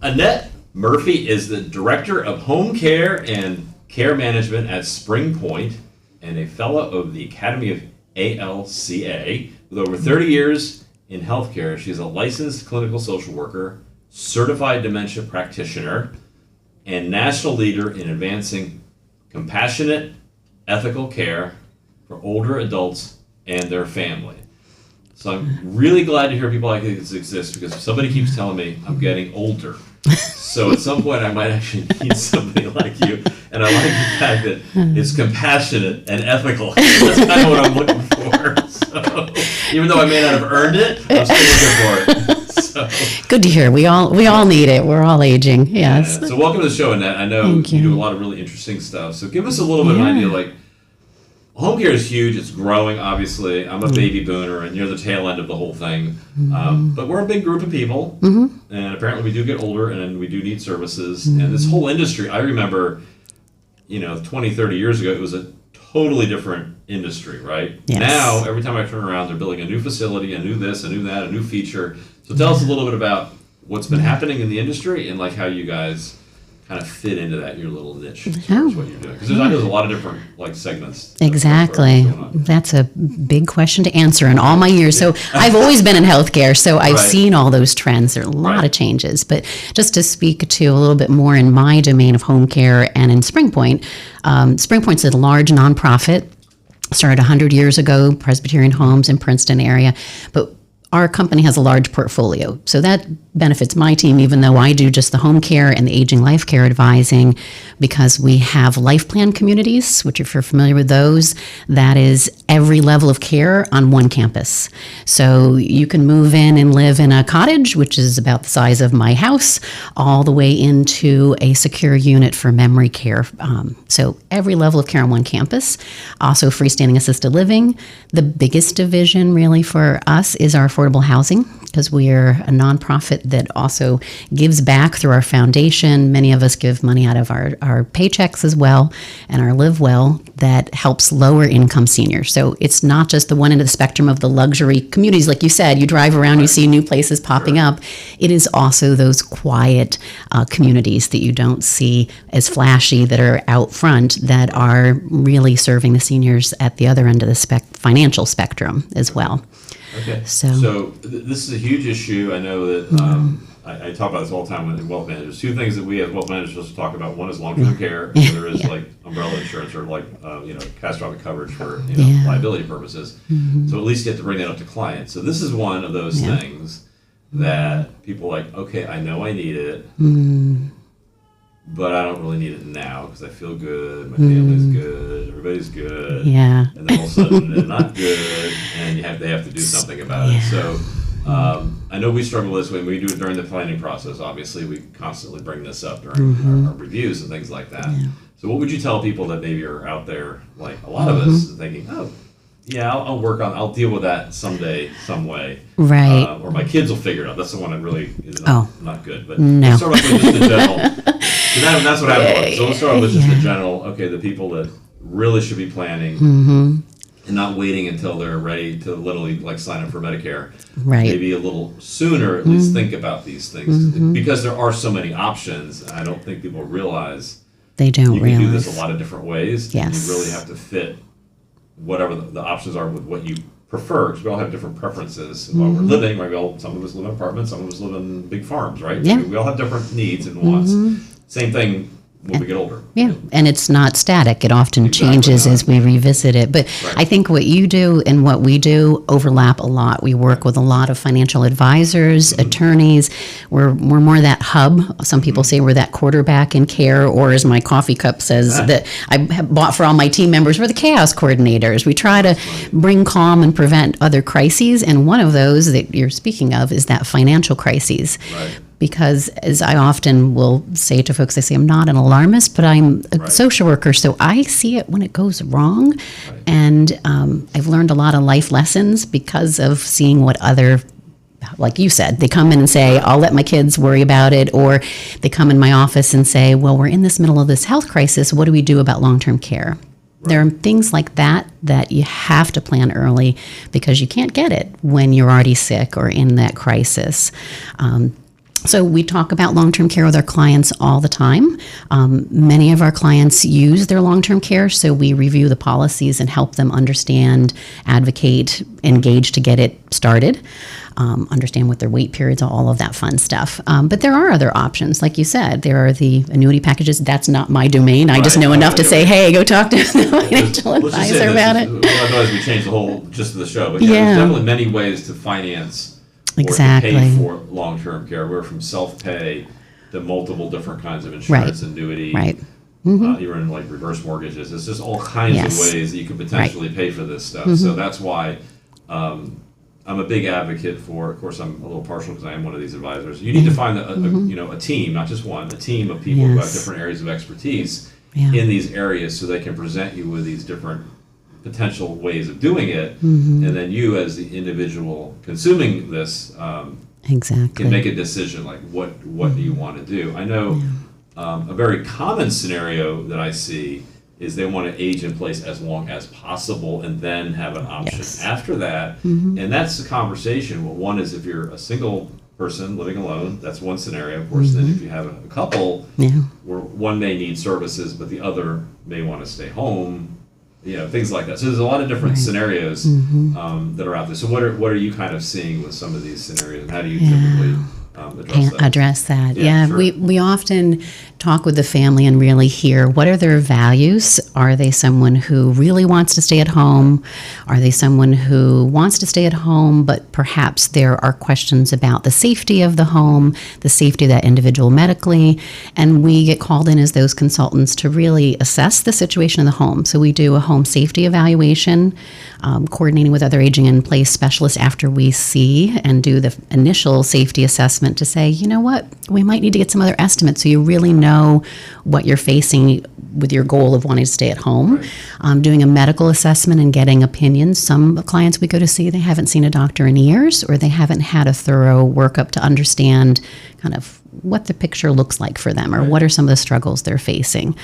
Annette Murphy is the Director of Home Care and Care Management at Spring Point and a Fellow of the Academy of ALCA. With over 30 years in healthcare, she's a licensed clinical social worker, certified dementia practitioner, and national leader in advancing compassionate, ethical care for older adults and their family. So I'm really glad to hear people like this exist, because somebody keeps telling me I'm getting older. So at some point I might actually need somebody like you. And I like the fact that it's compassionate and ethical. That's kind of what I'm looking for. So even though I may not have earned it, I'm still looking for it. So, good to hear. We all need it. We're all aging. Yes. Yeah. So welcome to the show, Annette. I know you do a lot of really interesting stuff. So give us a little bit of an idea, like, home care is huge. It's growing, obviously. I'm a baby boomer, and you're the tail end of the whole thing. But we're a big group of people, and apparently we do get older, and we do need services. And this whole industry, I remember, 20, 30 years ago, it was a totally different industry, right? Yes. Now, every time I turn around, they're building a new facility, a new this, a new that, a new feature. So tell us a little bit about what's been happening in the industry and like how you guys kind of fit into that, your little niche, as far as what you're doing. Because I know there's a lot of different segments. Exactly. That's a big question to answer in all my years. So I've always been in healthcare, so I've seen all those trends. There are a lot of changes. But just to speak to a little bit more in my domain of home care and in Spring Point, Spring Point's a large nonprofit, started 100 years ago, Presbyterian Homes in Princeton area. But our company has a large portfolio, so that benefits my team, even though I do just the home care and the aging life care advising, because we have life plan communities, which if you're familiar with those, that is every level of care on one campus. So you can move in and live in a cottage, which is about the size of my house, all the way into a secure unit for memory care. So every level of care on one campus. Also freestanding assisted living. The biggest division really for us is our affordable housing, because we are a nonprofit that also gives back through our foundation. Many of us give money out of our paychecks as well, and our Live Well, that helps lower income seniors. So it's not just the one end of the spectrum of the luxury communities. Like you said, you drive around, you see new places popping up. It is also those quiet communities that you don't see as flashy, that are out front, that are really serving the seniors at the other end of the financial spectrum as well. Okay. So this is a huge issue. I know that I talk about this all the time with wealth managers. Two things that we as wealth managers supposed to talk about. One is long-term care, and the other is like umbrella insurance, or like catastrophic coverage for liability purposes. So at least you have to bring that up to clients. So this is one of those things that people are like, okay, I know I need it, but I don't really need it now because I feel good, my family's good, everybody's good. Yeah. And then all of a sudden they're not good, and they have to do something about it. So I know we struggle with this when we do it during the planning process. Obviously, we constantly bring this up during our reviews and things like that. Yeah. So what would you tell people that maybe are out there, like a lot of us, thinking, oh, yeah, I'll deal with that someday, some way. Right. Or my kids will figure it out. That's the one that really is not good. But no. Let's start off with just the general. That's what happened. So let's start off with just the general, the people that really should be planning and not waiting until they're ready to literally sign up for Medicare. Right. Maybe a little sooner, at least think about these things. Because there are so many options, and I don't think people realize they don't you realize. can do this a lot of different ways. Yes. And you really have to fit whatever the options are with what you prefer, because we all have different preferences while we're living. Right? Some of us live in apartments, some of us live in big farms, right? Yeah. So we all have different needs and wants. Same thing when we get older. Yeah, and it's not static. It often changes as we revisit it. But I think what you do and what we do overlap a lot. We work with a lot of financial advisors, attorneys. We're more that hub. Some people say we're that quarterback in care, or as my coffee cup says, that I have bought for all my team members, we're the chaos coordinators. We try to bring calm and prevent other crises, and one of those that you're speaking of is that financial crises. Right. Because as I often will say to folks, I say I'm not an alarmist, but I'm a social worker, so I see it when it goes wrong. Right. And I've learned a lot of life lessons because of seeing what other, like you said, they come in and say, I'll let my kids worry about it, or they come in my office and say, well, we're in this middle of this health crisis, what do we do about long-term care? Right. There are things like that you have to plan early, because you can't get it when you're already sick or in that crisis. So we talk about long-term care with our clients all the time. Many of our clients use their long-term care, so we review the policies and help them understand, advocate, engage to get it started, understand what their wait periods are, all of that fun stuff. But there are other options. Like you said, there are the annuity packages. That's not my domain. I just know enough to say, hey, go talk to the financial advisor about it. Otherwise, we change the whole gist of the show. But there's definitely many ways to finance or to pay for long-term care. We're from self-pay to multiple different kinds of insurance, annuity, even like reverse mortgages. It's just all kinds of ways that you could potentially pay for this stuff. So that's why I'm a big advocate for. Of course, I'm a little partial because I am one of these advisors. You need to find a team, not just one, a team of people who have different areas of expertise in these areas, so they can present you with these different potential ways of doing it, and then you as the individual consuming this can make a decision like what do you want to do. I know a very common scenario that I see is they want to age in place as long as possible and then have an option after that, and that's the conversation. Well, one is if you're a single person living alone, that's one scenario. Of course, then if you have a couple where one may need services but the other may want to stay home, things like that. So there's a lot of different scenarios that are out there. So what are you kind of seeing with some of these scenarios, and how do you typically address that? Sure. We often talk with the family and really hear what are their values. Are they someone who really wants to stay at home? Are they someone who wants to stay at home, but perhaps there are questions about the safety of the home, the safety of that individual medically? And we get called in as those consultants to really assess the situation in the home. So we do a home safety evaluation, coordinating with other aging in place specialists after we see and do the initial safety assessment to say, you know what, we might need to get some other estimates so you really know what you're facing with your goal of wanting to stay at home. Doing a medical assessment and getting opinions. Some clients we go to see, they haven't seen a doctor in years, or they haven't had a thorough workup to understand kind of what the picture looks like for them, or what are some of the struggles they're facing.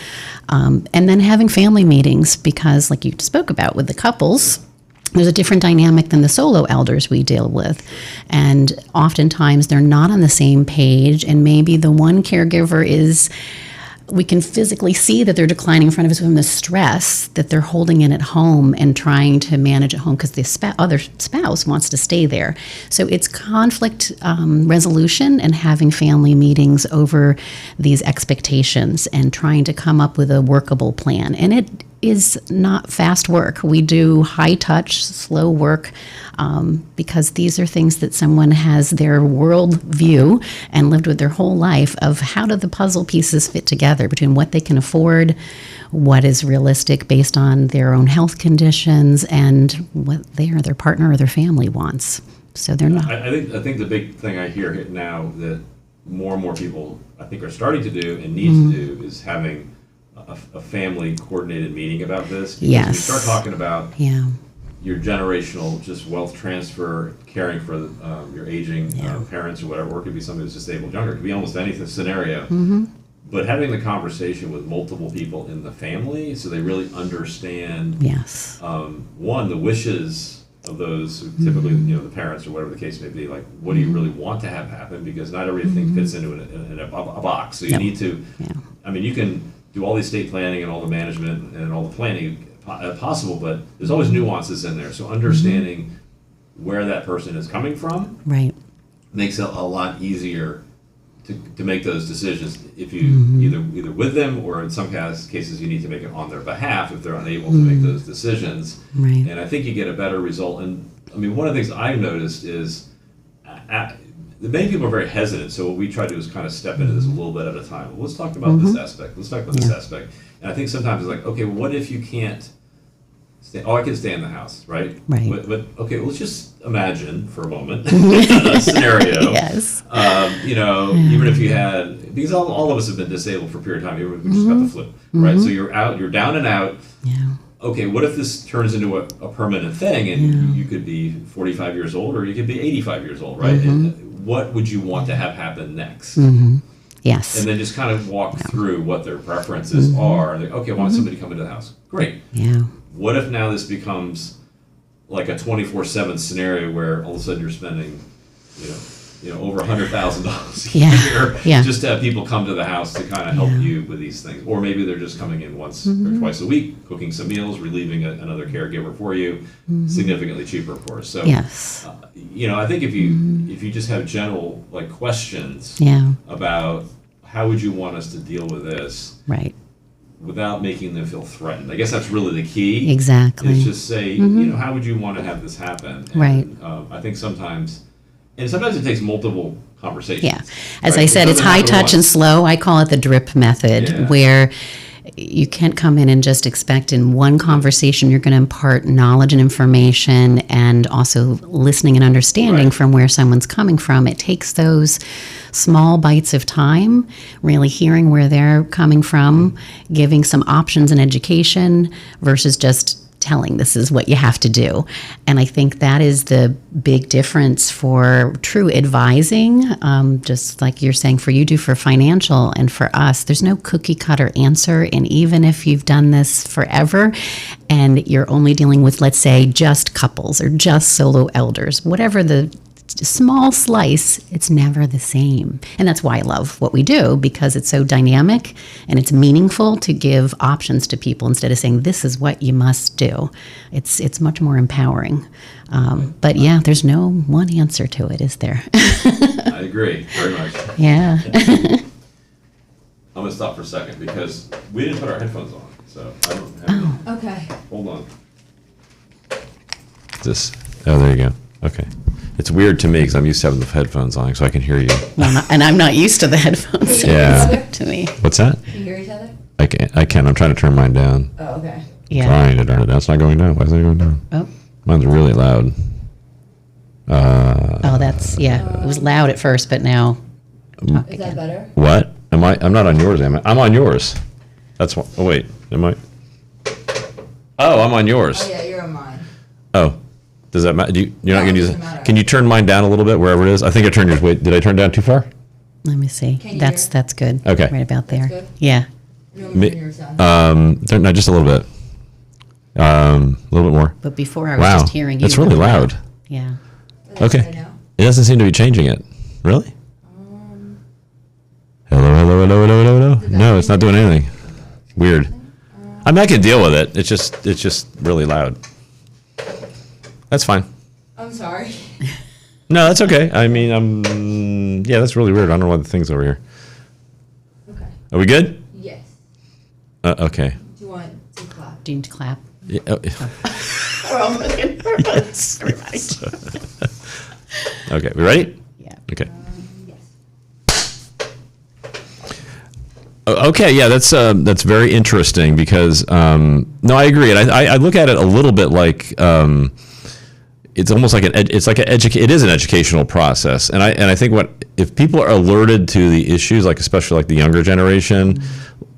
And then having family meetings, because like you spoke about with the couples, there's a different dynamic than the solo elders we deal with. And oftentimes they're not on the same page, and maybe the one caregiver is, we can physically see that they're declining in front of us from the stress that they're holding in at home and trying to manage at home because the other spouse wants to stay there. So it's conflict resolution and having family meetings over these expectations and trying to come up with a workable plan. And it is not fast work. We do high touch, slow work, because these are things that someone has their world view and lived with their whole life of how do the puzzle pieces fit together between what they can afford, what is realistic based on their own health conditions, and what their partner or their family wants. So they're not. I think the big thing I hear now that more and more people I think are starting to do and need to do is having a family coordinated meeting about this. Because we start talking about your generational just wealth transfer, caring for your aging parents or whatever, or it could be somebody who's disabled younger. It could be almost anything scenario. But having the conversation with multiple people in the family so they really understand, one, the wishes of those who typically, the parents or whatever the case may be, like, what do you really want to have happen? Because not everything fits into a box. So you need to, I mean, you can do all the estate planning and all the management and all the planning possible, but there's always nuances in there. So understanding where that person is coming from makes it a lot easier to make those decisions if you either with them, or in some cases you need to make it on their behalf if they're unable to make those decisions. And I think you get a better result. And I mean, one of the things I've noticed is many people are very hesitant, so what we try to do is kind of step into this a little bit at a time. Well, let's talk about this aspect. Let's talk about this aspect. And I think sometimes it's like, okay, what if you can't stay? Oh, I can stay in the house, right? But okay, well, let's just imagine for a moment a scenario. Even if you had, because all of us have been disabled for a period of time. We just got the flu, right? So you're out, you're down and out. Okay, what if this turns into a permanent thing, and you could be 45 years old, or you could be 85 years old, right? And what would you want to have happen next? Yes. And then just kind of walk through what their preferences are. And okay, I want somebody to come into the house. Great. What if now this becomes like a 24/7 scenario where all of a sudden you're spending, over $100,000 a Yeah. year just to have people come to the house to kind of help you with these things. Or maybe they're just coming in once or twice a week, cooking some meals, relieving another caregiver for you, significantly cheaper, of course. So, Yes. I think if you just have general questions about how would you want us to deal with this, Right. without making them feel threatened. I guess that's really the key. Exactly. Is just say, how would you want to have this happen? And, Right. I think sometimes it takes multiple conversations. Yeah. As right? I said, it's high touch and slow. I call it the drip method, where you can't come in and just expect in one conversation you're going to impart knowledge and information and also listening and understanding from where someone's coming from. It takes those small bites of time, really hearing where they're coming from, giving some options and education versus just telling this is what you have to do. And I think that is the big difference for true advising, just like you're saying for you do for financial and for us. There's no cookie cutter answer. And even if you've done this forever and you're only dealing with, let's say, just couples or just solo elders, whatever the small slice, it's never the same. And that's why I love what we do, because it's so dynamic and it's meaningful to give options to people instead of saying, this is what you must do. It's much more empowering. But yeah, there's no one answer to it, is there? I agree very much. Yeah. I'm going to stop for a second because we didn't put our headphones on. So I don't have Okay. Hold on. There you go. Okay. It's weird to me because I'm used to having the headphones on so I can hear you. And I'm not used to the headphones. So Yeah. it's to me. What's that? Can you hear each other? I can. I'm trying to turn mine down. Oh, okay. Yeah. Trying to turn it down. It's not going down. Why is it going down? Oh. Mine's really loud. That's, it was loud at first, but now. Is that better? What? I'm not on yours, am I? I'm on yours. That's what. Oh, wait. Am I? Oh, I'm on yours. Oh, yeah, you're on mine. Oh. Does that matter? You're not No, going to it use doesn't it? matter. Can you turn mine down a little bit wherever it is? I think I turned yours. Wait, did I turn down too far? Let me see. Can you That's hear? good. Okay. Right about there. That's good? Yeah. You want me to turn yours down? No, just a little bit. A little bit more. But before I was Wow. just hearing you. It's really loud. Yeah. Is that Okay. better now? It doesn't seem to be changing it. Really? Hello. No, it's not doing anything. Weird. I'm not gonna deal with it. It's just really loud. That's fine. I'm sorry. No, that's okay. I mean, yeah, that's really weird. I don't know what the thing's over here. Okay. Are we good? Yes. Okay. Do you want to clap? Do you need to clap? Yeah, okay, we ready? Yeah. Okay. Yes. Okay, yeah, that's very interesting because no, I agree, and I look at it a little bit like it's almost like it is an educational process, and I think if people are alerted to the issues, like especially like the younger generation,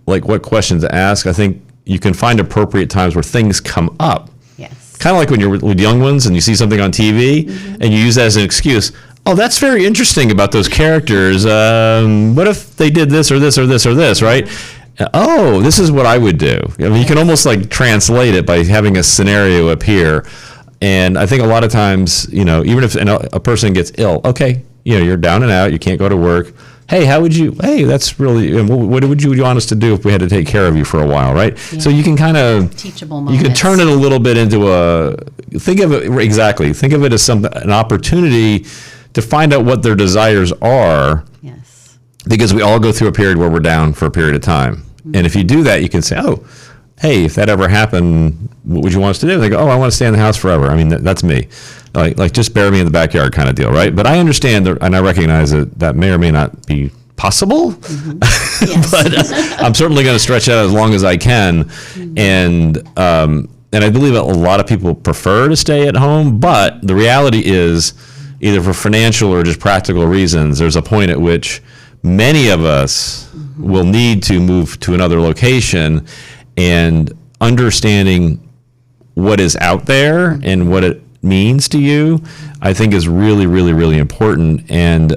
like what questions to ask, I think you can find appropriate times where things come up. Yes. Kind of like when you're with young ones and you see something on TV and you use that as an excuse. Oh, that's very interesting about those characters. What if they did this or this or this or this, right? Oh, this is what I would do. I mean, you can almost like translate it by having a scenario appear. And I think a lot of times, even if a person gets ill, okay, you're down and out, you can't go to work. Hey, that's really, what would you want us to do if we had to take care of you for a while, right? Yeah. So you can kind of, teachable moments. You can turn it a little bit into think of it as an opportunity to find out what their desires are. Yes. Because we all go through a period where we're down for a period of time. Mm-hmm. And if you do that, you can say, oh, hey, if that ever happened, what would you want us to do? They go, oh, I want to stay in the house forever. I mean, that's me. Like just bury me in the backyard kind of deal, right? But I understand and I recognize that may or may not be possible. Mm-hmm. Yes. But I'm certainly going to stretch out as long as I can. Mm-hmm. And I believe that a lot of people prefer to stay at home. But the reality is, either for financial or just practical reasons, there's a point at which many of us will need to move to another location, and understanding what is out there and what it means to you, I think is really, really, really important. And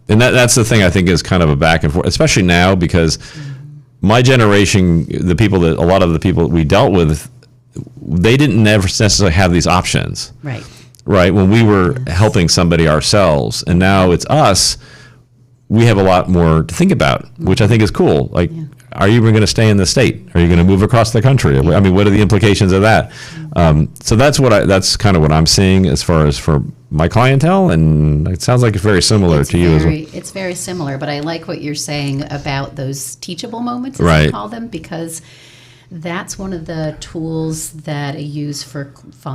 that's the thing I think is kind of a back and forth, especially now, because my generation, a lot of the people that we dealt with, they didn't never necessarily have these options. Right. right? When we were helping somebody ourselves, and now it's us, we have a lot more to think about, which I think is cool. Like, are you even going to stay in the state? Are you going to move across the country? I mean, what are the implications of that? So that's kind of what I'm seeing as far as for my clientele, and it sounds like it's very similar to you as well. It's very similar, but I like what you're saying about those teachable moments, as Right. I call them, because that's one of the tools that I use for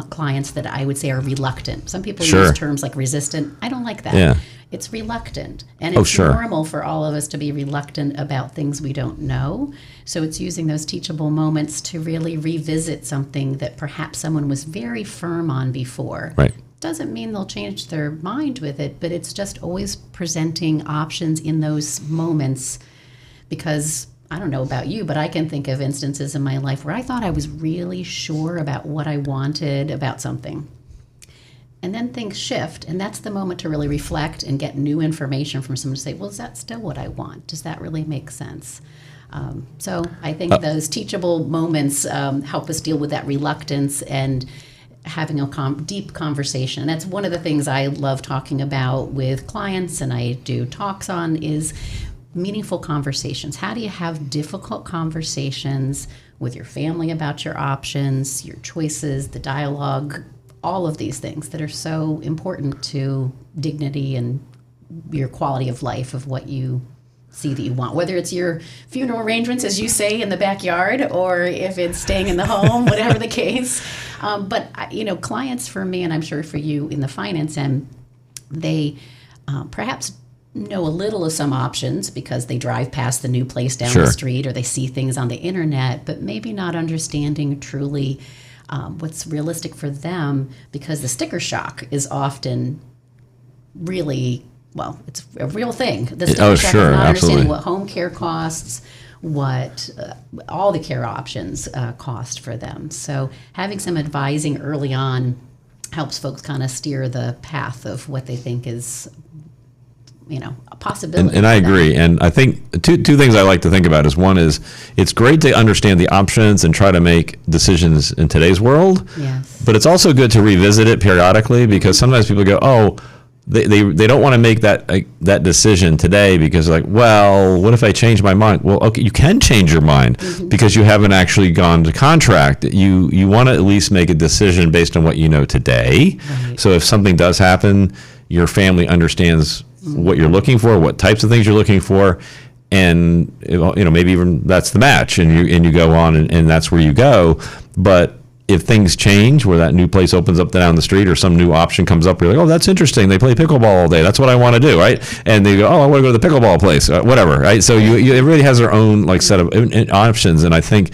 clients that I would say are reluctant. Some people Sure. use terms like resistant. I don't like that. Yeah. It's reluctant. And Oh, it's sure. normal for all of us to be reluctant about things we don't know. So it's using those teachable moments to really revisit something that perhaps someone was very firm on before. Right. Doesn't mean they'll change their mind with it, but it's just always presenting options in those moments, because I don't know about you, but I can think of instances in my life where I thought I was really sure about what I wanted about something. And then things shift, and that's the moment to really reflect and get new information from someone to say, well, is that still what I want? Does that really make sense? So I think those teachable moments help us deal with that reluctance and having a deep conversation. And that's one of the things I love talking about with clients, and I do talks on, is meaningful conversations. How do you have difficult conversations with your family about your options, your choices, the dialogue, all of these things that are so important to dignity and your quality of life, of what you see that you want, whether it's your funeral arrangements, as you say, in the backyard, or if it's staying in the home, whatever the case. But clients for me, and I'm sure for you in the finance end, they perhaps know a little of some options because they drive past the new place down Sure. the street, or they see things on the internet, but maybe not understanding truly what's realistic for them, because the sticker shock is often really, well, it's a real thing. The sticker shock sure, of not absolutely. understanding what home care costs, what all the care options cost for them. So having some advising early on helps folks kind of steer the path of what they think is, a possibility. And I for them. agree. And I think two things I like to think about is, one is it's great to understand the options and try to make decisions in today's world. Yes. But it's also good to revisit it periodically, because sometimes people go, oh, they don't want to make that decision today because they're like, well, what if I change my mind? Well, okay, you can change your mind because you haven't actually gone to contract. You want to at least make a decision based on what you know today. Right. So if something does happen, your family understands what you're looking for, what types of things you're looking for, and maybe even that's the match, and you go on, and that's where you go. But if things change, where that new place opens up down the street, or some new option comes up, you're like, oh, that's interesting. They play pickleball all day. That's what I want to do, right? And they go, oh, I want to go to the pickleball place, whatever, right? So everybody has their own set of options, and I think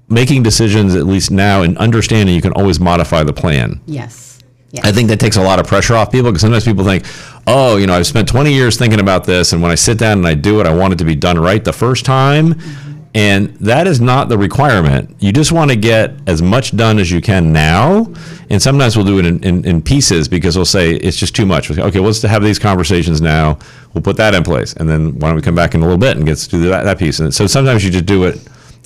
making decisions, at least now, and understanding you can always modify the plan. Yes. Yes. I think that takes a lot of pressure off people, because sometimes people think, oh, I've spent 20 years thinking about this, and when I sit down and I do it, I want it to be done right the first time. And that is not the requirement. You just want to get as much done as you can now. And sometimes we'll do it in pieces, because we'll say it's just too much. We'll say, okay, let's have these conversations now. We'll put that in place. And then why don't we come back in a little bit and get to do that piece. And so sometimes you just do it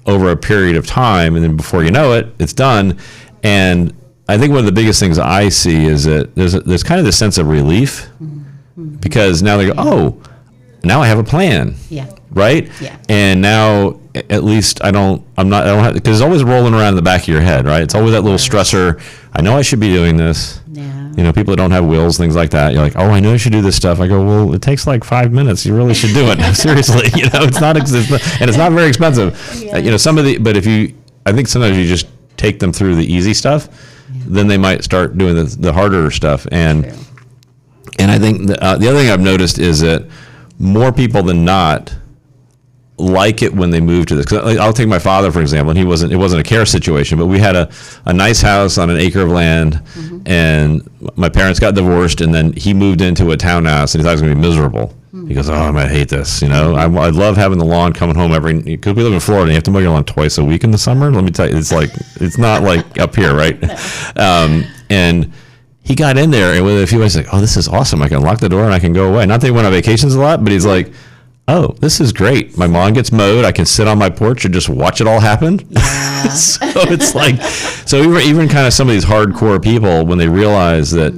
over a period of time, and then before you know it, it's done. And I think one of the biggest things I see is that there's kind of this sense of relief, because now they go, oh, now I have a plan. Yeah. Right? Yeah. And now at least I don't have, because it's always rolling around in the back of your head, right? It's always that little stressor. I know I should be doing this. Yeah. People that don't have wills, things like that. You're like, oh, I know I should do this stuff. I go, well, it takes like 5 minutes. You really should do it. Seriously, it's not, and it's not very expensive. Yes. I think sometimes you just take them through the easy stuff, then they might start doing the harder stuff. And True. and I think the other thing I've noticed is that more people than not like it when they move to this. 'Cause I'll take my father, for example, and it wasn't a care situation, but we had a nice house on an acre of land, and my parents got divorced, and then he moved into a townhouse, and he thought it was going to be miserable. He goes, oh, I might hate this. I love having the lawn, coming home because we live in Florida, and you have to mow your lawn twice a week in the summer. Let me tell you, it's not like up here, right? And he got in there, and within a few months, like, oh, this is awesome. I can lock the door and I can go away. Not that he went on vacations a lot, but he's like, oh, this is great. My lawn gets mowed. I can sit on my porch and just watch it all happen. Yeah. So it's like, so even kind of some of these hardcore people, when they realize that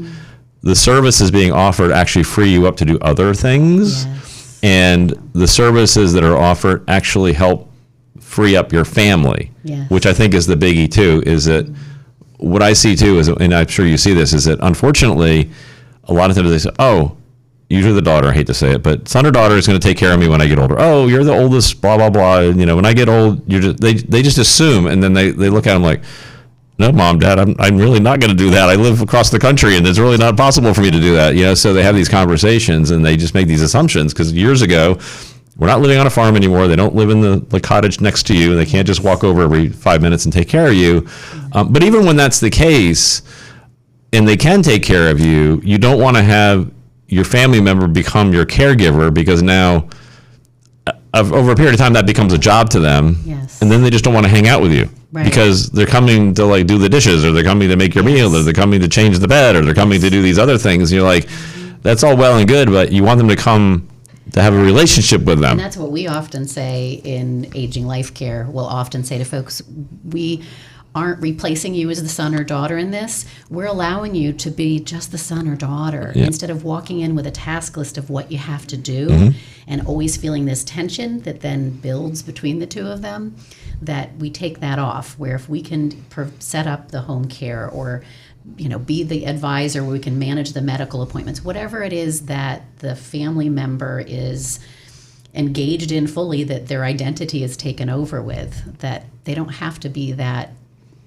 the services being offered actually free you up to do other things, Yes. and the services that are offered actually help free up your family, Yes. which I think is the biggie too, is that what I see too is, and I'm sure you see this, is that unfortunately, a lot of times they say, oh, usually the daughter, I hate to say it, but son or daughter is going to take care of me when I get older. Oh, you're the oldest, blah, blah, blah. And, when I get old, they just assume, and then they look at them like, no, mom, dad, I'm really not going to do that. I live across the country, and it's really not possible for me to do that. So they have these conversations, and they just make these assumptions, because years ago, we're not living on a farm anymore. They don't live in the cottage next to you, and they can't just walk over every 5 minutes and take care of you. But even when that's the case, and they can take care of you, you don't want to have your family member become your caregiver, because now over a period of time that becomes a job to them. Yes. And then they just don't want to hang out with you, Right. because they're coming to like do the dishes, or they're coming to make your meal, or they're coming to change the bed, or they're coming to do these other things. And you're like, that's all well and good, but you want them to come to have a relationship with them. And that's what we often say in aging life care. We'll often say to folks, we aren't replacing you as the son or daughter in this. We're allowing you to be just the son or daughter, Yeah. instead of walking in with a task list of what you have to do and always feeling this tension that then builds between the two of them, that we take that off, where if we can set up the home care, or be the advisor, where we can manage the medical appointments, whatever it is that the family member is engaged in fully, that their identity is taken over with, that they don't have to be that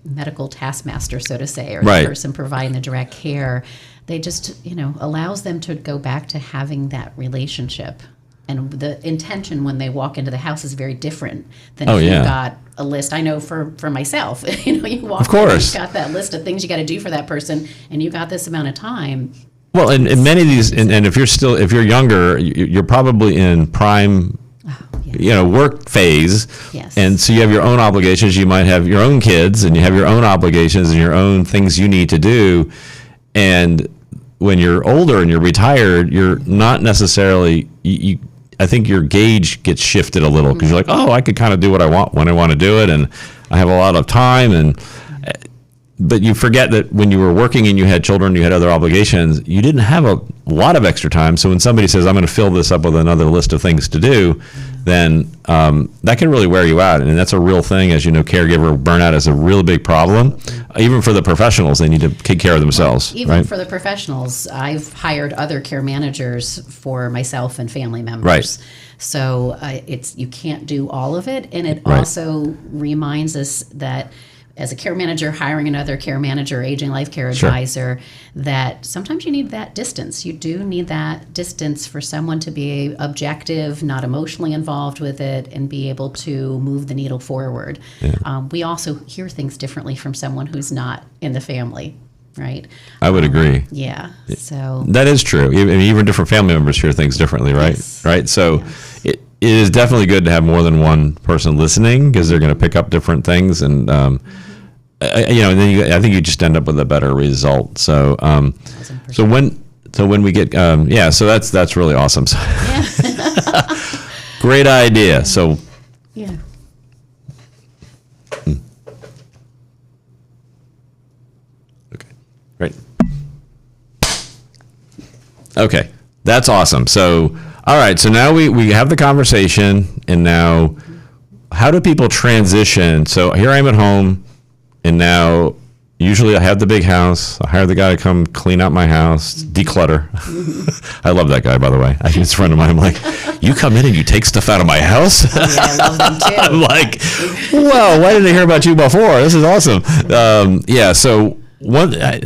medical taskmaster, so to say, or Right. the person providing the direct care. They just, allows them to go back to having that relationship. And the intention when they walk into the house is very different than Oh, if yeah. you've got a list. I know for myself, you walk Of course. in, you've got that list of things you got to do for that person, and you got this amount of time. Well, and many of these, and if you're younger, you're probably in prime, work phase. Yes. And so you have your own obligations. You might have your own kids, and you have your own obligations and your own things you need to do. And when you're older and you're retired, you're not necessarily, I think your gauge gets shifted a little, because you're like, oh, I could kind of do what I want when I want to do it, and I have a lot of time. But you forget that when you were working and you had children, you had other obligations, you didn't have a lot of extra time. So when somebody says, I'm going to fill this up with another list of things to do, then that can really wear you out. And that's a real thing. As you know, caregiver burnout is a real big problem. Even for the professionals, they need to take care of themselves. Even right? for the professionals, I've hired other care managers for myself and family members. Right. So you can't do all of it. And it Right. also reminds us that as a care manager hiring another care manager, aging life care Sure. advisor, that sometimes you need that distance. You do need that distance for someone to be objective, not emotionally involved with it, and be able to move the needle forward. We also hear things differently from someone who's not in the family, right? I would agree. Yeah. So That is true. Even different family members hear things differently, right? Yes. Right. So it is definitely good to have more than one person listening, because they're going to pick up different things, and and then I think you just end up with a better result. So so when we get so that's really awesome. So great idea. So yeah. okay, great. Okay, that's awesome. So all right, so now we have the conversation, and now how do people transition? So here I am at home, and now usually I have the big house. I hire the guy to come clean out my house, declutter. I love that guy, by the way. He's a friend of mine. I'm like, you come in and you take stuff out of my house? Yeah, I love them too. I'm like, well, why didn't I hear about you before? This is awesome.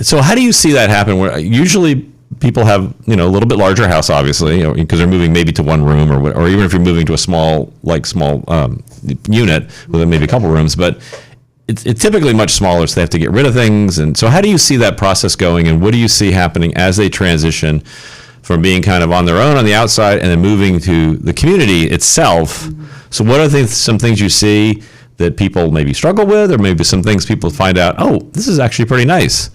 So how do you see that happen? Where usually people have, a little bit larger house, obviously, because they're moving maybe to one room, or even if you're moving to a small unit with maybe a couple rooms, but it's typically much smaller, so they have to get rid of things. And so how do you see that process going, and what do you see happening as they transition from being kind of on their own on the outside and then moving to the community itself? Mm-hmm. So what are some things you see that people maybe struggle with, or maybe some things people find out, oh, this is actually pretty nice?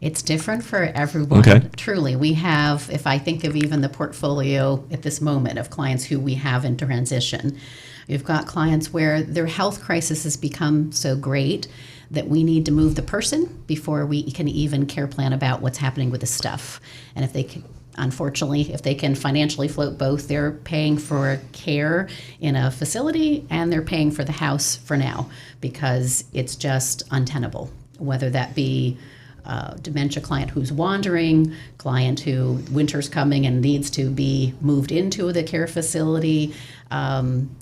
It's different for everyone. Okay. Truly, we have, if I think of even the portfolio at this moment of clients who we have in transition, we've got clients where their health crisis has become so great that we need to move the person before we can even care plan about what's happening with the stuff. And if they can, unfortunately, if they can financially float both, they're paying for care in a facility and they're paying for the house for now because it's just untenable, whether that be dementia client who's wandering, client who winter's coming and needs to be moved into the care facility,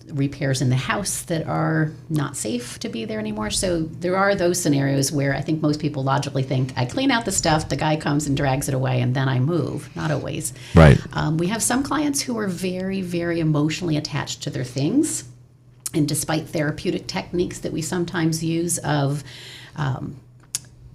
repairs in the house that are not safe to be there anymore. So there are those scenarios where I think most people logically think, I clean out the stuff, the guy comes and drags it away, and then I move. Not always. Right. We have some clients who are very, very emotionally attached to their things. And despite therapeutic techniques that we sometimes use of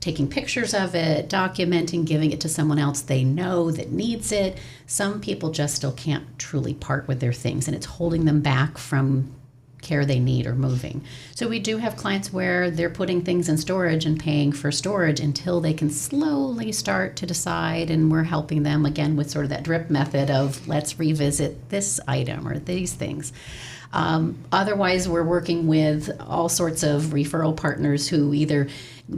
taking pictures of it, documenting, giving it to someone else they know that needs it, some people just still can't truly part with their things, and it's holding them back from care they need or moving. So we do have clients where they're putting things in storage and paying for storage until they can slowly start to decide, and we're helping them again with sort of that drip method of let's revisit this item or these things. Otherwise, we're working with all sorts of referral partners who either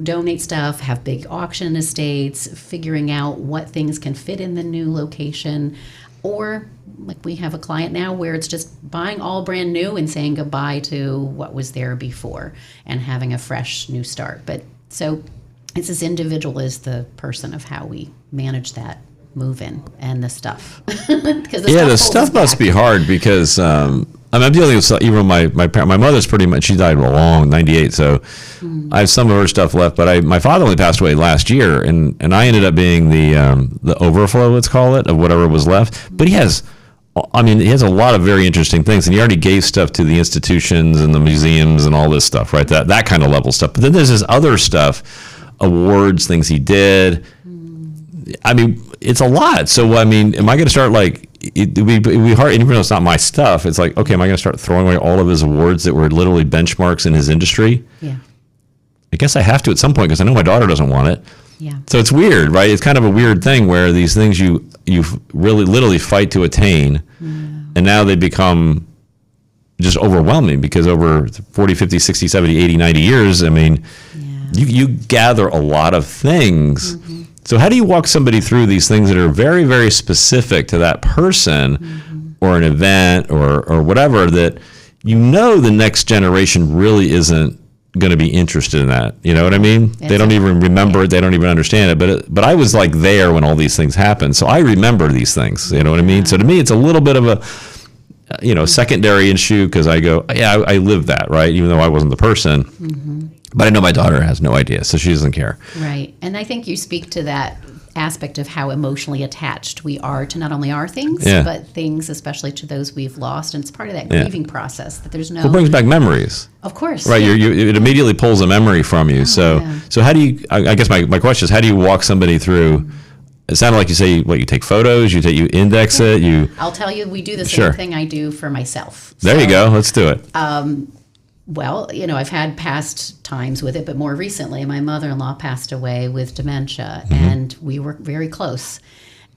donate stuff, have big auction estates, figuring out what things can fit in the new location, or like we have a client now where it's just buying all brand new and saying goodbye to what was there before and having a fresh new start. But so it's as individual as the person of how we manage that move in and the stuff. The stuff must be hard because I'm dealing with even my mother's pretty much, she died long, 98, so I have some of her stuff left, but my father only passed away last year, and I ended up being the overflow, let's call it, of whatever was left. But he has a lot of very interesting things, and he already gave stuff to the institutions and the museums and all this stuff, right? That kind of level stuff. But then there's this other stuff, awards, things he did. I mean, it's a lot. So, I mean, am I going to start it'd be hard, even though it's not my stuff, it's like, okay, am I going to start throwing away all of his awards that were literally benchmarks in his industry? Yeah. I guess I have to at some point because I know my daughter doesn't want it. Yeah. So it's weird, right? It's kind of a weird thing where these things you really literally fight to attain, and now they become just overwhelming because over 40, 50, 60, 70, 80, 90 years, I mean, you gather a lot of things. So how do you walk somebody through these things that are very, very specific to that person or an event or whatever that the next generation really isn't going to be interested in that? You know what I mean? They don't even remember it. They don't even understand it. But I was there when all these things happened. So I remember these things. You know what I mean? So to me, it's a little bit of a secondary issue because I go, yeah, I lived that, right? Even though I wasn't the person. But I know my daughter has no idea, so she doesn't care. Right. And I think you speak to that aspect of how emotionally attached we are to not only our things, but things, especially to those we've lost. And it's part of that grieving process that there's no... It brings back memories. Of course. Right. It immediately pulls a memory from you. So how do you... I guess my question is, how do you walk somebody through... It sounded like you say, you take photos, you index it, I'll tell you, we do the same thing I do for myself. There you go. Let's do it. Well, I've had past times with it, but more recently, my mother-in-law passed away with dementia, and we were very close.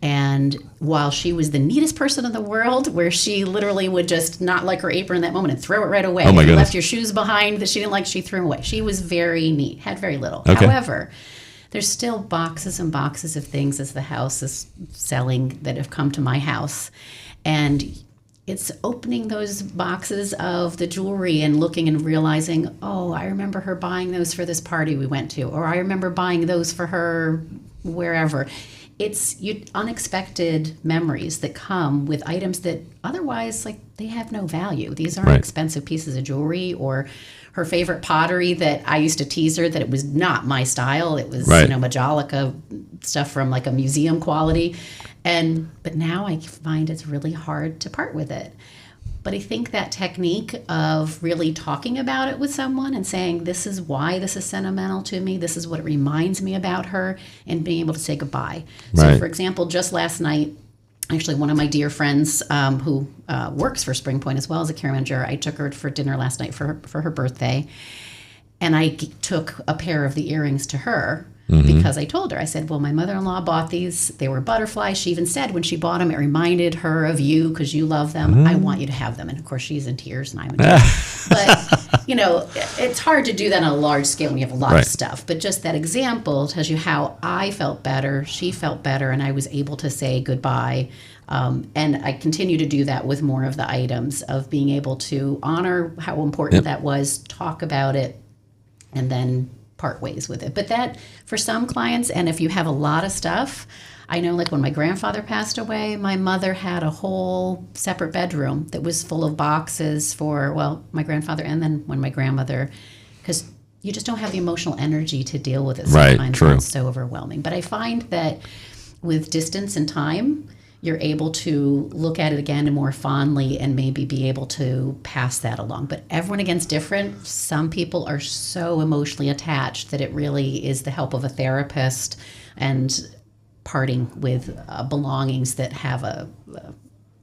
And while she was the neatest person in the world, where she literally would just not like her apron in that moment and throw it right away. Oh my goodness. Left your shoes behind that she didn't like, she threw them away. She was very neat, had very little. Okay. However, there's still boxes and boxes of things as the house is selling that have come to my house. And it's opening those boxes of the jewelry and looking and realizing, oh, I remember her buying those for this party we went to, or I remember buying those for her wherever. It's unexpected memories that come with items that otherwise, they have no value. These aren't expensive pieces of jewelry, or her favorite pottery that I used to tease her that it was not my style. It was, Majolica stuff from a museum quality. But now I find it's really hard to part with it. But I think that technique of really talking about it with someone and saying, this is why this is sentimental to me, this is what it reminds me about her, and being able to say goodbye. So, for example, just last night, actually one of my dear friends who works for Spring Point as well as a care manager, I took her for dinner last night for her birthday. And I took a pair of the earrings to her because I told her, I said, well, my mother-in-law bought these. They were butterflies. She even said when she bought them, it reminded her of you because you love them. I want you to have them. And of course, she's in tears and I'm in tears. But, it's hard to do that on a large scale when you have a lot of stuff. But just that example tells you how I felt better, she felt better, and I was able to say goodbye. And I continue to do that with more of the items of being able to honor how important that was, talk about it, and then part ways with it. But that, for some clients, and if you have a lot of stuff, I know like when my grandfather passed away, my mother had a whole separate bedroom that was full of boxes for, well, my grandfather and then when my grandmother, because you just don't have the emotional energy to deal with it sometimes. Right, true. It's so overwhelming. But I find that with distance and time, you're able to look at it again and more fondly and maybe be able to pass that along. But everyone again's different. Some people are so emotionally attached that it really is the help of a therapist and parting with belongings that have a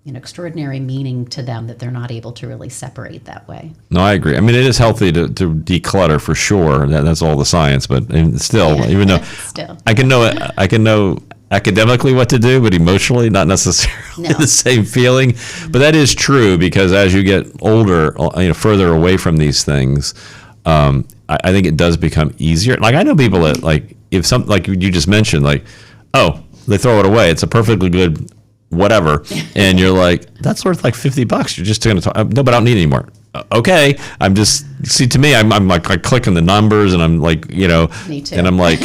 extraordinary meaning to them that they're not able to really separate that way. No, I agree. I mean, it is healthy to declutter for sure. That's all the science, but still, even though I can know academically what to do, but emotionally not necessarily the same feeling. But that is true because as you get older, further away from these things, I think it does become easier. Like I know people that if something like you just mentioned, they throw it away. It's a perfectly good whatever, and you're like, that's worth like $50. You're just going to talk. No, but I don't need it anymore. Okay, I'm just to me, I'm like I click on the numbers, and I'm like, Me too. and I'm like.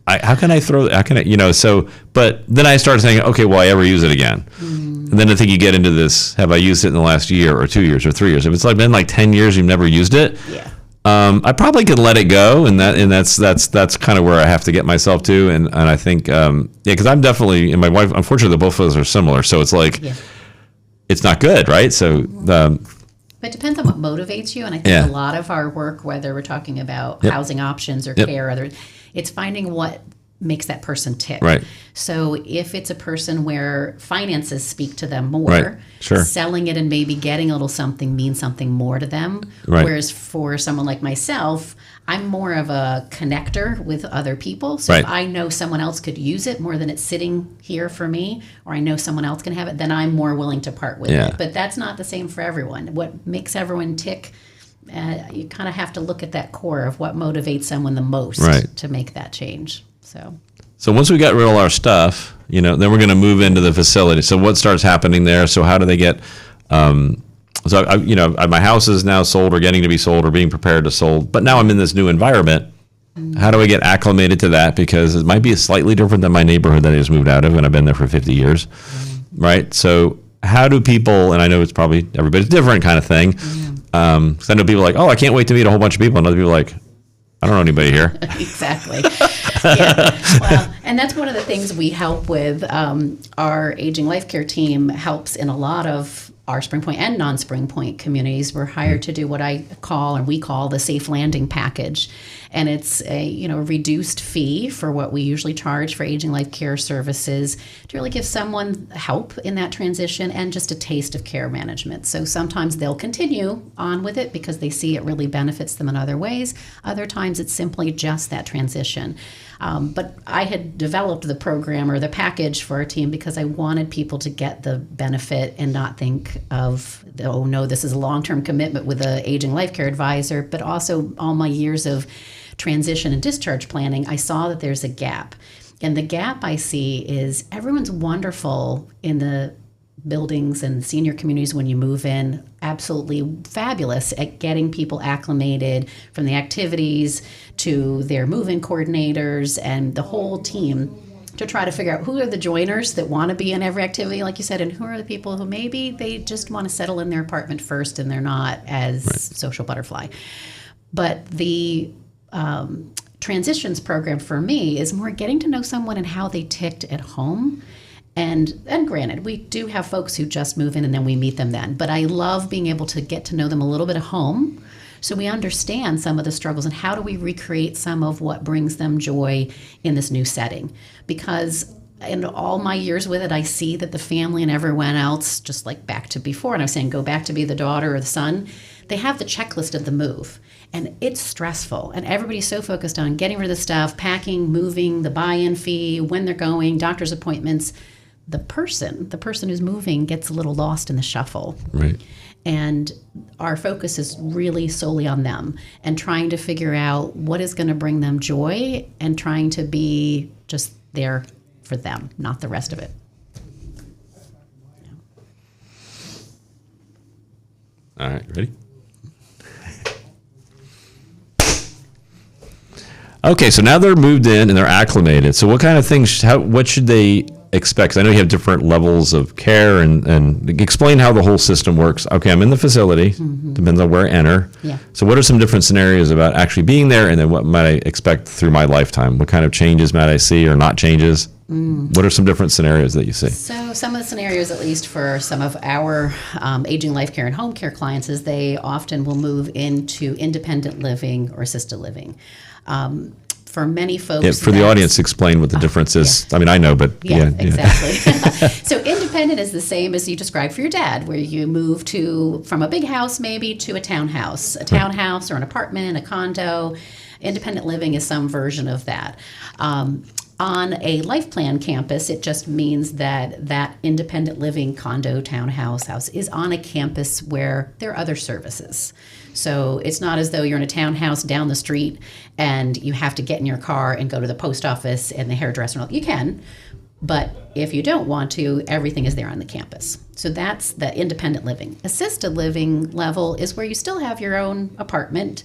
How can I so, but then I started saying, okay, will I ever use it again? And then I think you get into this, have I used it in the last year or 2 years or 3 years? If it's been 10 years, you've never used it. Yeah. I probably could let it go. And that's kind of where I have to get myself to. And I think, cause I'm definitely, and my wife, unfortunately, both of us are similar. So it's it's not good. Right. So, but it depends on what motivates you. And I think a lot of our work, whether we're talking about housing options or care, it's finding what makes that person tick. Right. So if it's a person where finances speak to them more, selling it and maybe getting a little something means something more to them. Right. Whereas for someone like myself, I'm more of a connector with other people. So if I know someone else could use it more than it's sitting here for me, or I know someone else can have it, then I'm more willing to part with it. But that's not the same for everyone. What makes everyone tick, you kind of have to look at that core of what motivates someone the most to make that change. So once we got rid of our stuff, then we're going to move into the facility. So what starts happening there? So how do they get? My house is now sold or getting to be sold or being prepared to sold. But now I'm in this new environment. How do I get acclimated to that? Because it might be slightly different than my neighborhood that I just moved out of, and I've been there for 50 years, right? So how do people? And I know it's probably everybody's different kind of thing. Because I know people are like, oh, I can't wait to meet a whole bunch of people. And other people are like, I don't know anybody here. Exactly. Well, and that's one of the things we help with. Our aging life care team helps in a lot of our Spring Point and non-Spring Point communities. We're hired to do what we call the safe landing package. And it's a reduced fee for what we usually charge for aging life care services to really give someone help in that transition and just a taste of care management. So sometimes they'll continue on with it because they see it really benefits them in other ways. Other times it's simply just that transition. But I had developed the program or the package for our team because I wanted people to get the benefit and not think of, oh no, this is a long-term commitment with an aging life care advisor, but also all my years of transition and discharge planning, I saw that there's a gap. And the gap I see is everyone's wonderful in the buildings and senior communities when you move in, absolutely fabulous at getting people acclimated from the activities to their move-in coordinators and the whole team to try to figure out who are the joiners that want to be in every activity, like you said, and who are the people who maybe they just want to settle in their apartment first and they're not as social butterfly. But the transitions program for me is more getting to know someone and how they ticked at home. And granted, we do have folks who just move in and then we meet them then. But I love being able to get to know them a little bit at home so we understand some of the struggles and how do we recreate some of what brings them joy in this new setting. Because in all my years with it, I see that the family and everyone else, just like back to before, and I was saying go back to be the daughter or the son, they have the checklist of the move. And it's stressful, and everybody's so focused on getting rid of the stuff, packing, moving, the buy-in fee, when they're going, doctor's appointments. The person who's moving gets a little lost in the shuffle. Right. And our focus is really solely on them and trying to figure out what is going to bring them joy and trying to be just there for them, not the rest of it. All right, ready? Okay, so now they're moved in and they're acclimated. So what kind of things, what should they expect? 'Cause I know you have different levels of care and explain how the whole system works. Okay, I'm in the facility, depends on where I enter. Yeah. So what are some different scenarios about actually being there, and then what might I expect through my lifetime? What kind of changes might I see or not changes? What are some different scenarios that you see? So some of the scenarios, at least for some of our aging life care and home care clients, is they often will move into independent living or assisted living. For many folks, Yeah, for the audience, explain what the difference is. yeah. I mean, I know, but Yeah, exactly. So independent is the same as you described for your dad, where you move from a big house maybe to a townhouse or an apartment, a condo. Independent living is some version of that. On a life plan campus, it just means that independent living condo, townhouse, house is on a campus where there are other services. So it's not as though you're in a townhouse down the street and you have to get in your car and go to the post office and the hairdresser. You can, but if you don't want to, everything is there on the campus. So that's the independent living. Assisted living level is where you still have your own apartment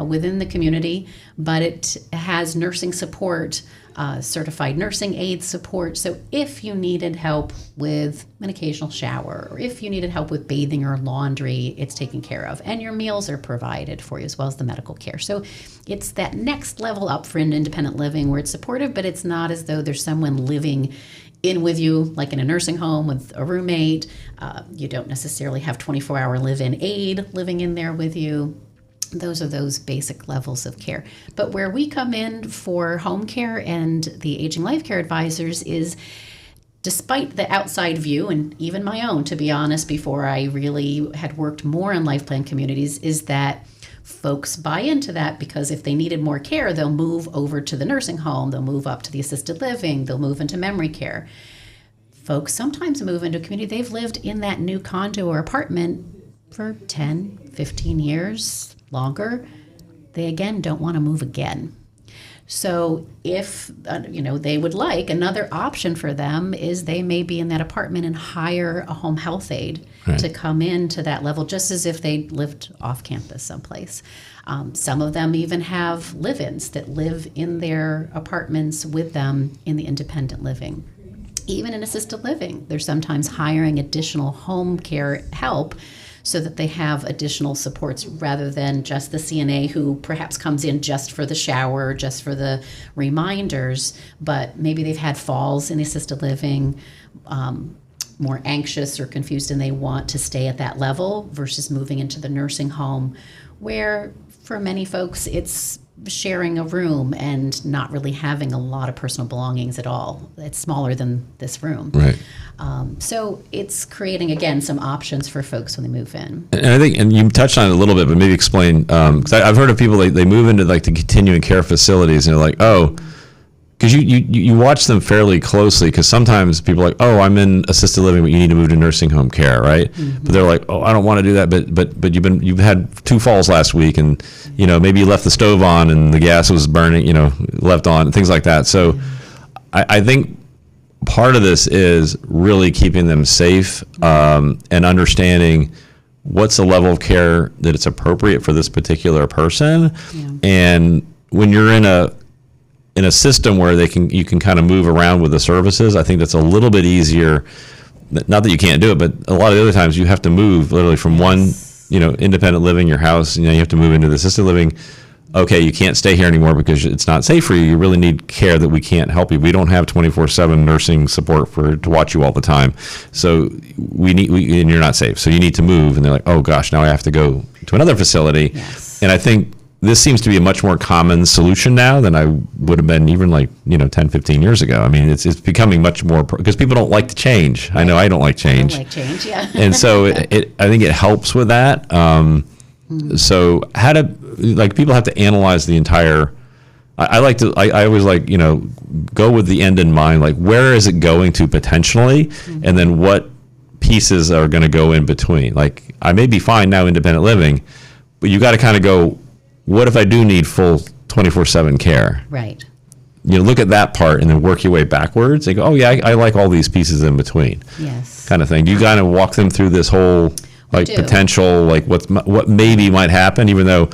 within the community, but it has nursing support, certified nursing aid support. So if you needed help with an occasional shower, or if you needed help with bathing or laundry, it's taken care of. And your meals are provided for you as well as the medical care. So it's that next level up for an independent living where it's supportive, but it's not as though there's someone living in with you, like in a nursing home with a roommate. You don't necessarily have 24-hour live-in aide living in there with you. Those are those basic levels of care. But where we come in for home care and the aging life care advisors is, despite the outside view, and even my own, to be honest, before I really had worked more in life plan communities, is that folks buy into that because if they needed more care, they'll move over to the nursing home, they'll move up to the assisted living, they'll move into memory care. Folks sometimes move into a community, they've lived in that new condo or apartment for 10, 15 years, longer. They again don't want to move again. So if they would like, another option for them is they may be in that apartment and hire a home health aide to come into that level, just as if they lived off campus someplace. Some of them even have live-ins that live in their apartments with them in the independent living. Even in assisted living, they're sometimes hiring additional home care help so that they have additional supports rather than just the CNA who perhaps comes in just for the shower, just for the reminders, but maybe they've had falls in the assisted living, more anxious or confused, and they want to stay at that level versus moving into the nursing home, where for many folks it's sharing a room and not really having a lot of personal belongings at all. It's smaller than this room. Right. So it's creating, again, some options for folks when they move in. And I think, and you touched on it a little bit, but maybe explain, because I've heard of people, they move into like the continuing care facilities and they're like, oh, because you watch them fairly closely, because sometimes people are like, oh, I'm in assisted living, but you need to move to nursing home care, right? Mm-hmm. But they're like, oh, I don't want to do that, but you've had 2 falls last week, and maybe you left the stove on and the gas was burning, left on, and things like that. So I think part of this is really keeping them safe, and understanding what's the level of care that it's appropriate for this particular person. Yeah. And when you're in a system where you can kind of move around with the services, I think that's a little bit easier. Not that you can't do it, but a lot of the other times you have to move literally from one, independent living, your house, you have to move into the assisted living. Okay, you can't stay here anymore because it's not safe for you. You really need care that we can't help you. We don't have 24/7 nursing support to watch you all the time. So and you're not safe. So you need to move. And they're like, oh gosh, now I have to go to another facility. Yes. And I think this seems to be a much more common solution now than I would have been even 10, 15 years ago. I mean, it's becoming much more, because people don't like to change. Right. I know I don't like change. I don't like change, yeah. And so I think it helps with that. So how to, like, people have to analyze the entire, I always like, go with the end in mind, like where is it going to potentially, and then what pieces are going to go in between. Like, I may be fine now independent living, but you got to kind of go, what if I do need full 24/7 care? Right. Look at that part and then work your way backwards and go, oh yeah, I like all these pieces in between. Yes. Kind of thing. Do you kind of walk them through this whole like potential, like what maybe might happen, even though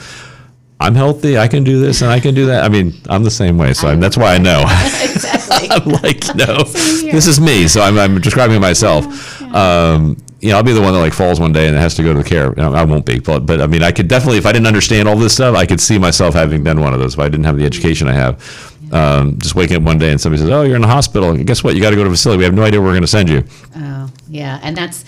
I'm healthy, I can do this and I can do that. I mean, I'm the same way, so that's why I know. Exactly. I'm like, this is me, so I'm describing myself. I'll be the one that like falls one day and has to go to the care. I won't be, but I mean, I could definitely, if I didn't understand all this stuff, I could see myself having been one of those if I didn't have the education I have. Just waking up one day and somebody says, oh, you're in the hospital. Guess what? You got to go to a facility. We have no idea where we're going to send you. Oh, yeah. And that's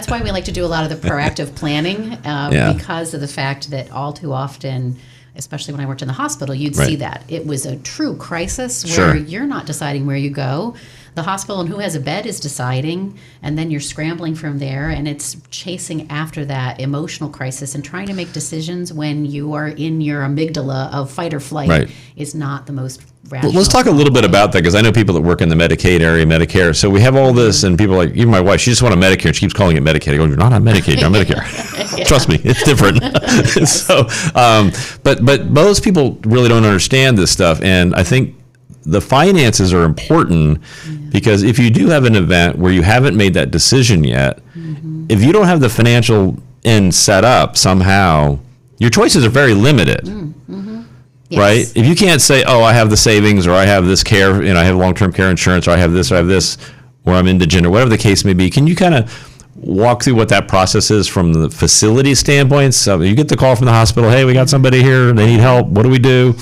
why we like to do a lot of the proactive planning because of the fact that all too often, especially when I worked in the hospital, you'd see that. It was a true crisis where you're not deciding where you go. The hospital and who has a bed is deciding, and then you're scrambling from there, and it's chasing after that emotional crisis and trying to make decisions when you are in your amygdala of fight or flight is not the most rational. Well, let's talk a little bit about that, because I know people that work in the Medicaid area, Medicare. So we have all this, and people like, even my wife, she just wants a Medicare. She keeps calling it Medicaid. I go, you're not on Medicaid, you're on Medicare. Trust me, it's different. So, but most people really don't understand this stuff, and I think the finances are important because if you do have an event where you haven't made that decision yet, if you don't have the financial end set up somehow, your choices are very limited. Right? If you can't say, oh, I have the savings, or I have this care, I have long-term care insurance, or I have this, or I'm indigent, or whatever the case may be, can you kind of walk through what that process is from the facility standpoint? So you get the call from the hospital, hey, we got somebody here, they need help, what do we do?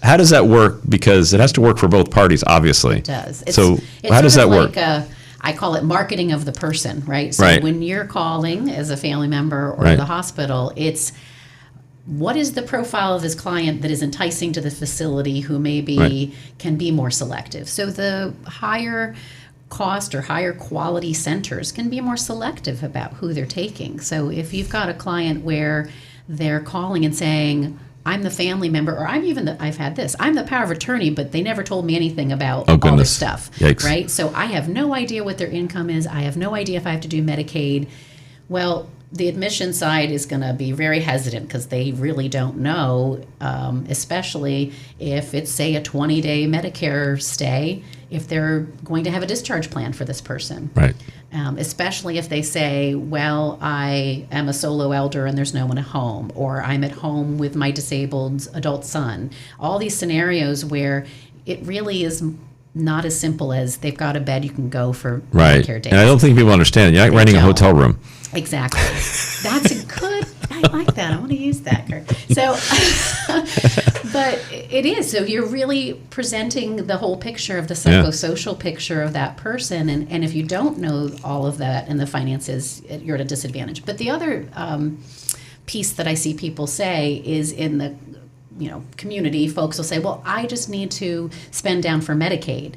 How does that work? Because it has to work for both parties, obviously. It does. So how does that work? I call it marketing of the person, right? So when you're calling as a family member or the hospital, it's what is the profile of this client that is enticing to the facility who maybe can be more selective. So the higher cost or higher quality centers can be more selective about who they're taking. So if you've got a client where they're calling and saying, I'm the family member, or I've had this, I'm the power of attorney, but they never told me anything about all this stuff. Yikes. Right? So I have no idea what their income is. I have no idea if I have to do Medicaid. Well, the admission side is going to be very hesitant because they really don't know, especially if it's, say, a 20-day Medicare stay, if they're going to have a discharge plan for this person. Right. Especially if they say, well, I am a solo elder and there's no one at home, or I'm at home with my disabled adult son. All these scenarios where it really is not as simple as they've got a bed you can go for Medicare days. And I don't think people understand. You're not renting a hotel room. Exactly. That's a good, I like that. I want to use that, Kurt. So, but it is. So you're really presenting the whole picture of the psychosocial picture of that person. And if you don't know all of that and the finances, you're at a disadvantage. But the other piece that I see people say is in the community, folks will say, well, I just need to spend down for Medicaid.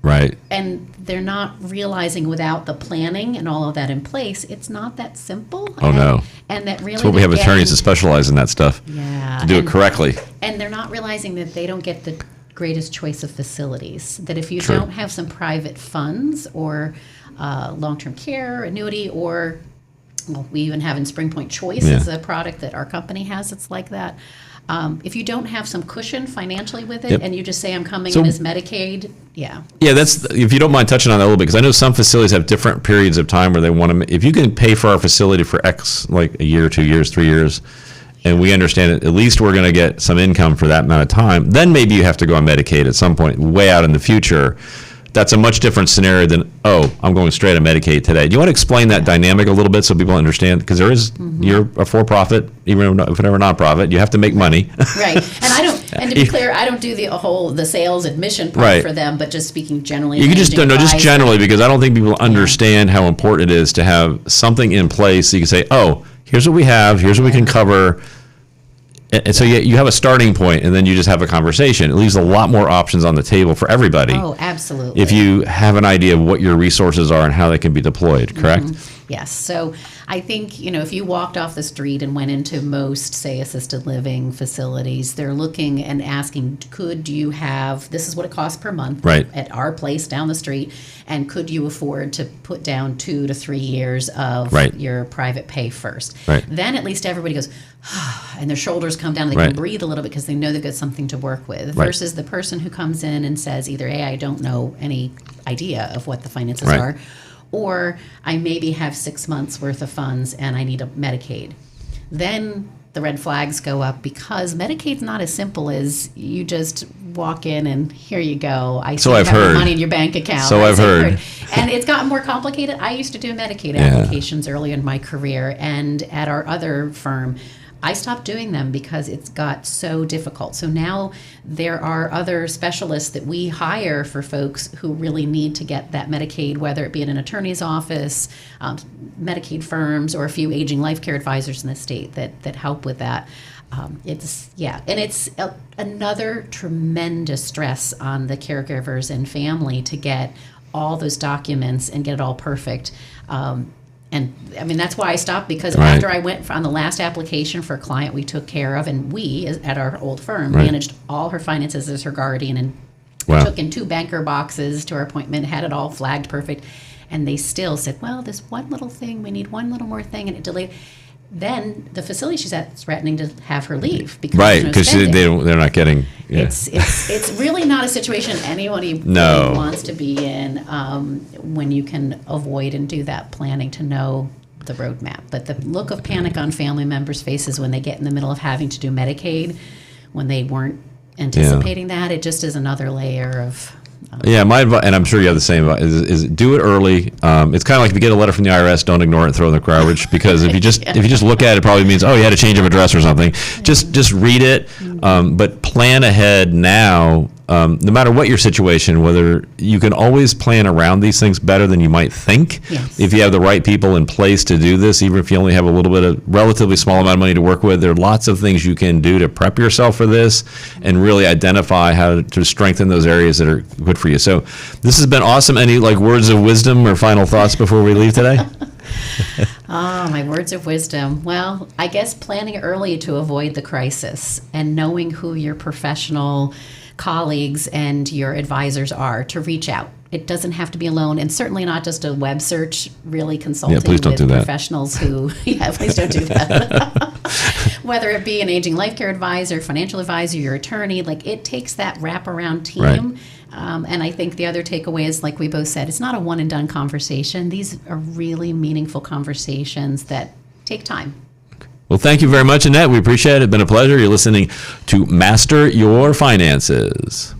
Right. And they're not realizing without the planning and all of that in place, it's not that simple. Oh, no. And that really. That's what we have attorneys that specialize in that stuff. Yeah. To do it correctly. And they're not realizing that they don't get the greatest choice of facilities. That if you don't have some private funds or long-term care, annuity, or we even have in Spring Point Choice as a product that our company has that's like that. If you don't have some cushion financially with it, and you just say, I'm coming in as Medicaid, Yeah, that's, if you don't mind touching on that a little bit, because I know some facilities have different periods of time where they want to, if you can pay for our facility for X, like a year, 2 years, 3 years, and we understand that at least we're going to get some income for that amount of time, then maybe you have to go on Medicaid at some point, way out in the future. That's a much different scenario than, I'm going straight on Medicaid today. Do you want to explain that dynamic a little bit so people understand? Because there is, you're a for-profit, even if you're a nonprofit, you have to make money. Right. And I don't, and to be clear, I don't do the sales admission part for them, but just speaking generally. You can just, just generally, because I don't think people understand how important it is to have something in place so you can say, here's what we have, here's what we can cover. And so you have a starting point, and then you just have a conversation. It leaves a lot more options on the table for everybody. Oh, absolutely. If you have an idea of what your resources are and how they can be deployed, correct? Yes. So I think, if you walked off the street and went into most, say, assisted living facilities, they're looking and asking, could you have, this is what it costs per month Right. at our place down the street, and could you afford to put down 2 to 3 years of Right. your private pay first? Right. Then at least everybody goes, and their shoulders come down, and they Right. can breathe a little bit because they know they've got something to work with, Right. versus the person who comes in and says either, hey, I don't know any idea of what the finances Right. are, or I maybe have 6 months worth of funds and I need a Medicaid. Then the red flags go up, because Medicaid's not as simple as you just walk in and here you go. I see So you I've have heard. money in your bank account. So I've heard. And it's gotten more complicated. I used to do Medicaid applications early in my career, and at our other firm, I stopped doing them because it's got so difficult. So now there are other specialists that we hire for folks who really need to get that Medicaid, whether it be in an attorney's office, Medicaid firms, or a few aging life care advisors in the state that help with that. And it's another tremendous stress on the caregivers and family to get all those documents and get it all perfect. And I mean, that's why I stopped, because Right. after I went on the last application for a client we took care of, and we, at our old firm, Right. managed all her finances as her guardian, and Wow. took in 2 banker boxes to our appointment, had it all flagged perfect. And they still said, well, this one little thing, we need one little more thing, and it delayed. Then the facility she's at is threatening to have her leave because Right, there's no because spending. they're not getting. Yeah. It's really not a situation anybody No. really wants to be in, when you can avoid and do that planning to know the roadmap. But the look of panic on family members' faces when they get in the middle of having to do Medicaid, when they weren't anticipating that, it just is another layer of. Yeah, my advice, and I'm sure you have the same advice, is do it early. It's kind of like if you get a letter from the IRS, don't ignore it and throw it in the garbage, because if you just look at it, it probably means, oh, you had a change of address or something. Just read it, but plan ahead now. No matter what your situation, whether you can always plan around these things better than you might think. Yes. If you have the right people in place to do this, even if you only have a little bit of relatively small amount of money to work with, there are lots of things you can do to prep yourself for this and really identify how to strengthen those areas that are good for you. So this has been awesome. Any words of wisdom or final thoughts before we leave today? My words of wisdom. Well, I guess planning early to avoid the crisis, and knowing who your professional colleagues and your advisors are, to reach out. It doesn't have to be alone, and certainly not just a web search, really consulting please don't with do that. professionals who, please don't do that. Whether it be an aging life care advisor, financial advisor, your attorney, it takes that wraparound team. Right. And I think the other takeaway is, like we both said, it's not a one and done conversation. These are really meaningful conversations that take time. Well, thank you very much, Annette. We appreciate it. It's been a pleasure. You're listening to Master Your Finances.